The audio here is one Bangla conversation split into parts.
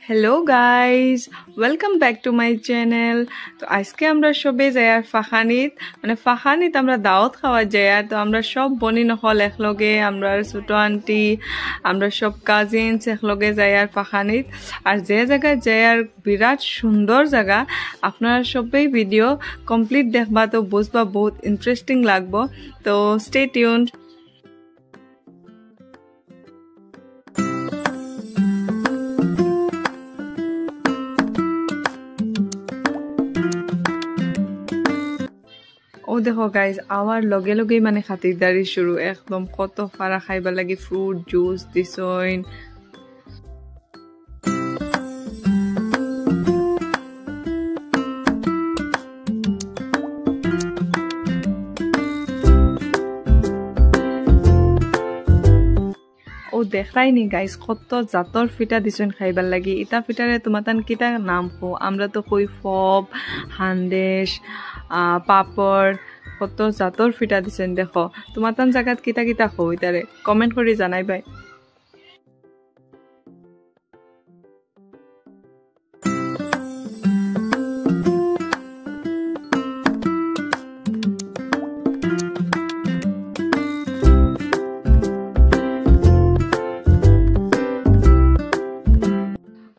Hello guys, welcome back to my channel. তো আজকে আমরা সবে যাই ফাখানিত মানে ফাখানিত আমরা দাওয়াত খাওয়া যাই তো আমরা সব বনি নহল একলগে আমরা ছোট আন্টি আমরা সব কাজিনস একলগে যাই ফাখানিত আর যে জায়গায় যাই বিরাট সুন্দর জায়গা আপনারা সবাই ভিডিও কমপ্লিট দেখবা তো বুঝবা বহুত ইন্টারেস্টিং লাগবো তো স্টে টিউনড ও দেখো গাইজ আওয়ার লগে লগেই মানে খাতিরদারি শুরু একদম কত ফারা খাইবা লাগি ফ্রুট জুস দিছইন ও দেখাইনি গাইজ কত জাতর ফিটা দিছইন খাইবার লাগি ইটা ফিটারে তোমাতান কিটা নাম কো আমরা তো কই ফব হান্দেশ পাপড় কত জাতর ফিটা দিছেন দেখো তোমার তান জায়গাত কিতা কিতা কই তারে কমেন্ট করে জানাইবাই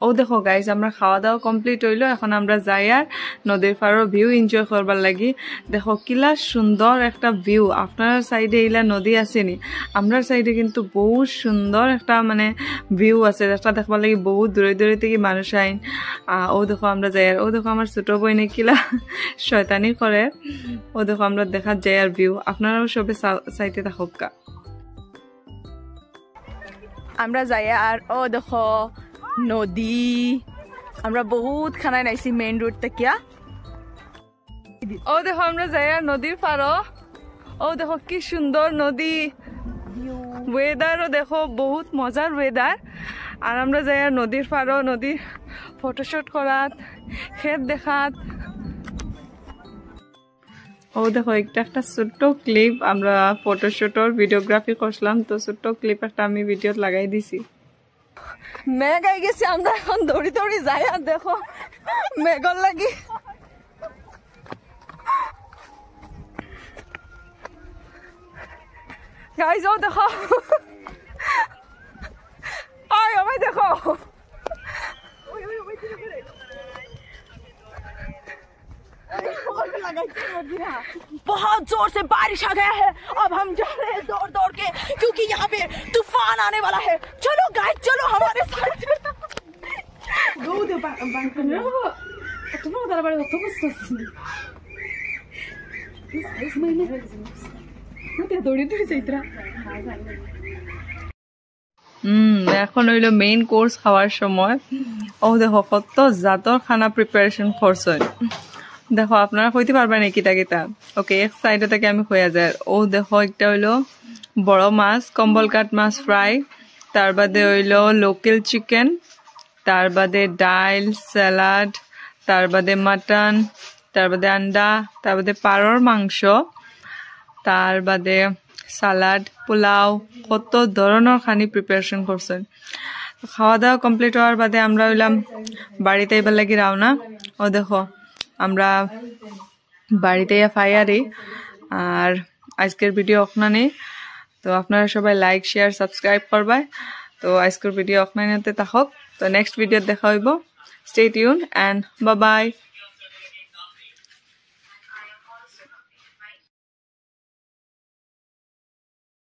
ও দেখো গাইজ আমরা খাওয়া দাওয়া কমপ্লিট হইলো এখন আমরা যাই আর নদীর পাড়ের ভিউ এনজয় করবার লাগি দেখো কিলা সুন্দর একটা ভিউ আপনার সাইডে ইলা নদী আসেনি আমরার সাইডে কিন্তু বহুত সুন্দর একটা মানে ভিউ আছে যেটা দেখবার লাগি বহুত দূরে দূরে থেকে মানুষ আইন ও দেখো আমরা যাই আর ও দেখো আমার ছোট বইনে কিলা শয়তানি করে ও দেখো আমরা দেখা যাই আর ভিউ আপনারাও সবে সাইডে থাকুক আমরা যাই আর ও দেখো নদী আমরা বহুত খানায় নাইছি মেইন রোড থেকে ও দেখো আমরা যাই আর নদীর পাড়ো ও দেখো কি সুন্দর নদী ওয়েদারও দেখো বহুত মজার ওয়েদার আর আমরা যাই আর নদীর পাড়ো নদীর ফটোশুট করাত ক্ষেত দেখাত ও দেখো একটা ছোট্ট ক্লিপ আমরা ফটোশুটর ভিডিওগ্রাফি করলাম তো ছোট্ট ক্লিপ একটা আমি ভিডিওত লাগাই দিছি মেঘ আই গেছে আমরা এখন দৌড়ি দৌড়ি যাই আর দেখো মেঘর লাগি গাইজ ও দেখো আয় আমায় দেখো बहुत जोर से बारिश आ गया है अब हम जा रहे हैं दौड़ दौड़ के क्योंकि यहाँ पे तूफान आने वाला है चलो गाइस चलो हमारे साथ এখন হইলো মেইন কোর্স খাওয়ার সময় ও দেখো কত জাতর খানা প্রিপারেশন করছেন দেখো আপনারা কইতে পারবেন কিতা কিতা ওকে এক সাইডে থেকে আমি হয়ে যায় ও দেখো একটা হইলো বড় মাছ কম্বল কাট মাছ ফ্রাই তার বাদে হইলো লোকাল চিকেন তার বাদে ডাইল স্যালাড তার বাদে মাটন তার বাদে আন্ডা তার বাদে পারোর মাংস তার বাদে সালাড পোলাও কত ধরনের খানি প্রিপারেশন করছেন খাওয়া দাওয়া কমপ্লিট হওয়ার বাদে আমরা হইলাম বাড়িতে এবার লাগি রাওনা ও দেখো আমরা বাড়িতে ফায়ারি আর আজকের ভিডিও ওখানে তো আপনারা সবাই লাইক শেয়ার সাবস্ক্রাইব করবাই তো আজকের ভিডিও ওখানে থাকক তো নেক্সট ভিডিও দেখা হইব stay tune and bye by